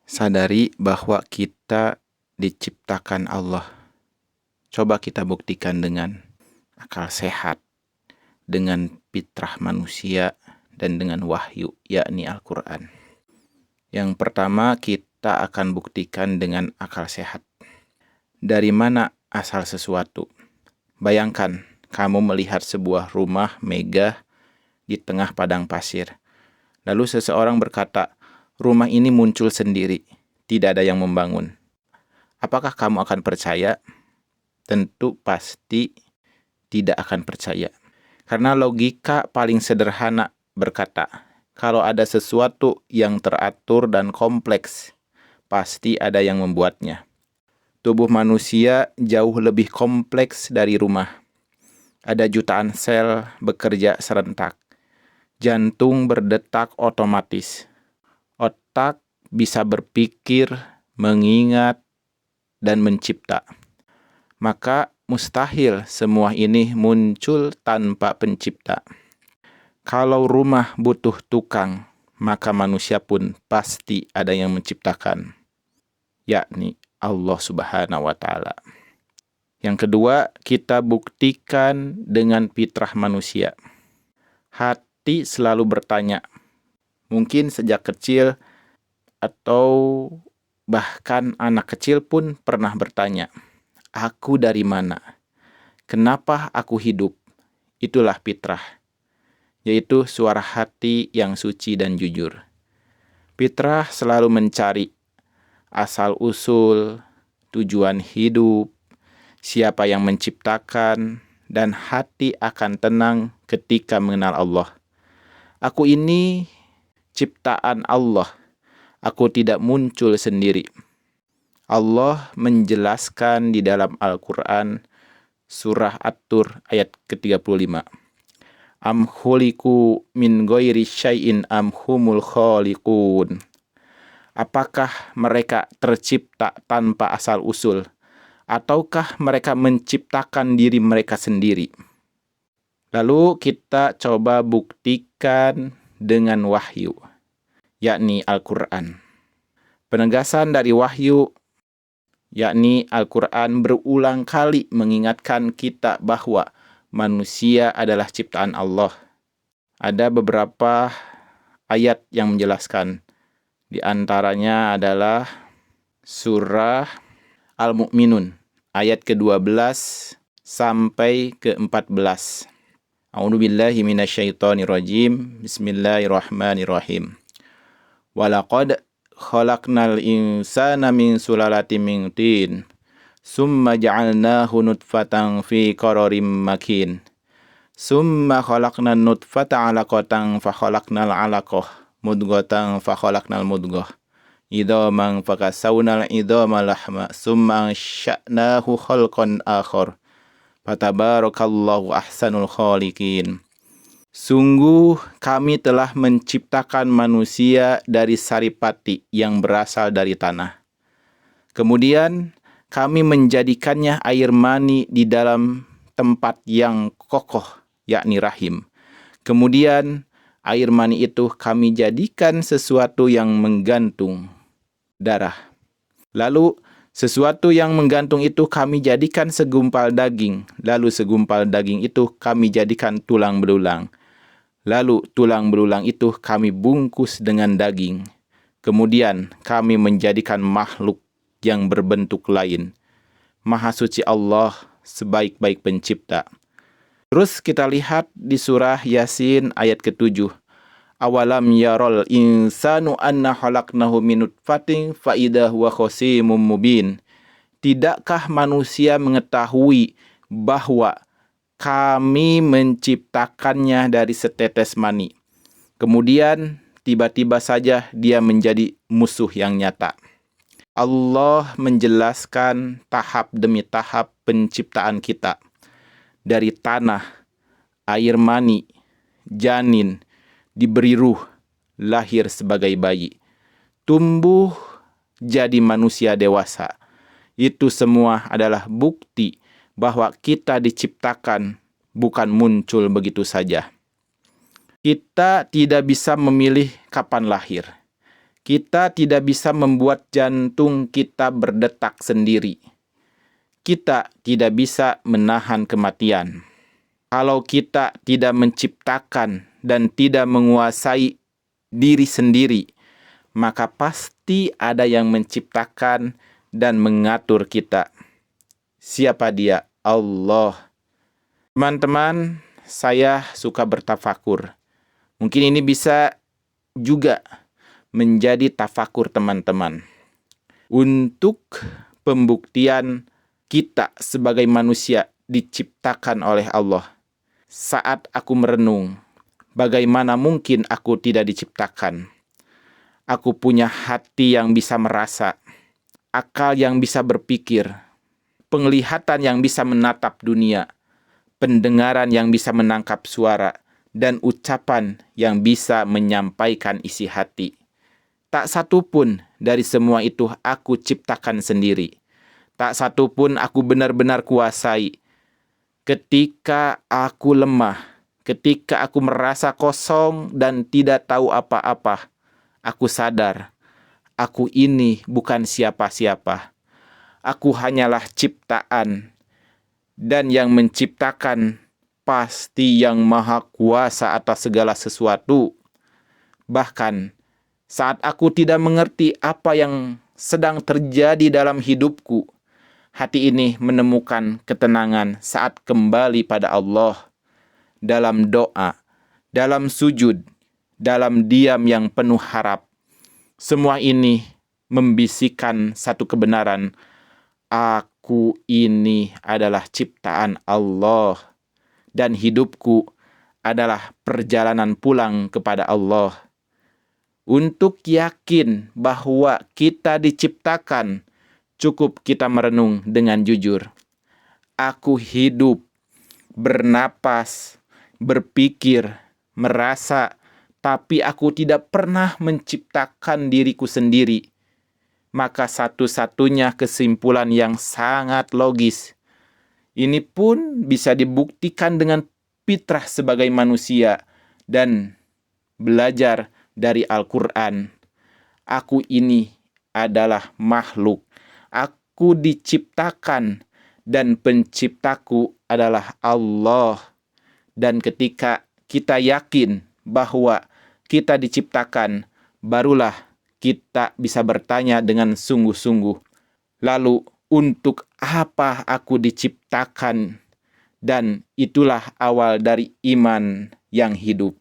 Sadari bahwa kita diciptakan Allah. Coba kita buktikan dengan akal sehat, dengan fitrah manusia, dan dengan wahyu, yakni Al-Quran. Yang pertama, kita akan buktikan dengan akal sehat. Dari mana asal sesuatu? Bayangkan, kamu melihat sebuah rumah megah di tengah padang pasir. Lalu seseorang berkata, rumah ini muncul sendiri, tidak ada yang membangun. Apakah kamu akan percaya? Tentu pasti tidak akan percaya. Karena logika paling sederhana berkata, kalau ada sesuatu yang teratur dan kompleks, pasti ada yang membuatnya. Tubuh manusia jauh lebih kompleks dari rumah. Ada jutaan sel bekerja serentak. Jantung berdetak otomatis. Otak bisa berpikir, mengingat, dan mencipta. Maka mustahil semua ini muncul tanpa pencipta. Kalau rumah butuh tukang, maka manusia pun pasti ada yang menciptakan, yakni Allah Subhanahu wa Ta'ala. Yang kedua, kita buktikan dengan fitrah manusia. Hati selalu bertanya, mungkin sejak kecil atau bahkan anak kecil pun pernah bertanya, aku dari mana? Kenapa aku hidup? Itulah fitrah, yaitu suara hati yang suci dan jujur. Fitrah selalu mencari asal-usul, tujuan hidup, siapa yang menciptakan, dan hati akan tenang ketika mengenal Allah. Aku ini ciptaan Allah. Aku tidak muncul sendiri. Allah menjelaskan di dalam Al-Quran surah At-Tur ayat ke-35. Am khuliqu min ghairi syai'in am humul khaliqun. Apakah mereka tercipta tanpa asal-usul? Ataukah mereka menciptakan diri mereka sendiri? Lalu kita coba buktikan dengan wahyu, yakni Al-Quran. Penegasan dari wahyu, yakni Al-Quran berulang kali mengingatkan kita bahwa manusia adalah ciptaan Allah. Ada beberapa ayat yang menjelaskan. Di antaranya adalah surah Al-Mu'minun, ayat ke-12 sampai ke-14. A'udzubillahi minasyaitonirrajim. Bismillahirrahmanirrahim. Walaqad khalaqnal insana min sulalatin min tin, summa ja'alnahu nutfatan fi qararim makin. Summa khalaqnan nutfata 'alaqatan fa khalaqnal 'alaqah mudghatan fa khalaqnal mudghah idhaman fa kasawnal idhama lahma summa ansha'nahu khalqan akhar fatabarakallahu ahsanul khaliqin. Sungguh kami telah menciptakan manusia dari saripati yang berasal dari tanah. Kemudian kami menjadikannya air mani di dalam tempat yang kokoh, yakni rahim. Kemudian air mani itu kami jadikan sesuatu yang menggantung, darah. Lalu sesuatu yang menggantung itu kami jadikan segumpal daging. Lalu segumpal daging itu kami jadikan tulang belulang. Lalu tulang belulang itu kami bungkus dengan daging. Kemudian kami menjadikan makhluk yang berbentuk lain. Maha suci Allah, sebaik-baik pencipta. Terus kita lihat di surah Yasin ayat ke-7. Awalam yarol insanu anna khalaqnahu min nutfatin fa idza huwa khasimun mubin. Tidakkah manusia mengetahui bahwa kami menciptakannya dari setetes mani. Kemudian tiba-tiba saja dia menjadi musuh yang nyata. Allah menjelaskan tahap demi tahap penciptaan kita. Dari tanah, air mani, janin, diberi ruh, lahir sebagai bayi, tumbuh jadi manusia dewasa. Itu semua adalah bukti bahwa kita diciptakan bukan muncul begitu saja. Kita tidak bisa memilih kapan lahir. Kita tidak bisa membuat jantung kita berdetak sendiri. Kita tidak bisa menahan kematian. Kalau kita tidak menciptakan dan tidak menguasai diri sendiri, maka pasti ada yang menciptakan dan mengatur kita. Siapa dia? Allah. Teman-teman, saya suka bertafakur. Mungkin ini bisa juga menjadi tafakur teman-teman. Untuk pembuktian kita sebagai manusia diciptakan oleh Allah. Saat aku merenung, bagaimana mungkin aku tidak diciptakan? Aku punya hati yang bisa merasa, akal yang bisa berpikir, penglihatan yang bisa menatap dunia, pendengaran yang bisa menangkap suara, dan ucapan yang bisa menyampaikan isi hati. Tak satu pun dari semua itu aku ciptakan sendiri. Tak satu pun aku benar-benar kuasai. Ketika aku lemah, ketika aku merasa kosong dan tidak tahu apa-apa, aku sadar, aku ini bukan siapa-siapa. Aku hanyalah ciptaan. Dan yang menciptakan pasti yang maha kuasa atas segala sesuatu. Bahkan, saat aku tidak mengerti apa yang sedang terjadi dalam hidupku, hati ini menemukan ketenangan saat kembali pada Allah, dalam doa, dalam sujud, dalam diam yang penuh harap. Semua ini membisikkan satu kebenaran, aku ini adalah ciptaan Allah, dan hidupku adalah perjalanan pulang kepada Allah. Untuk yakin bahwa kita diciptakan, cukup kita merenung dengan jujur. Aku hidup, bernapas, berpikir, merasa, tapi aku tidak pernah menciptakan diriku sendiri. Maka satu-satunya kesimpulan yang sangat logis, ini pun bisa dibuktikan dengan fitrah sebagai manusia dan belajar dari Al-Quran. Aku ini adalah makhluk. Aku diciptakan dan penciptaku adalah Allah. Dan ketika kita yakin bahwa kita diciptakan, barulah kita bisa bertanya dengan sungguh-sungguh. Lalu, untuk apa aku diciptakan? Dan itulah awal dari iman yang hidup.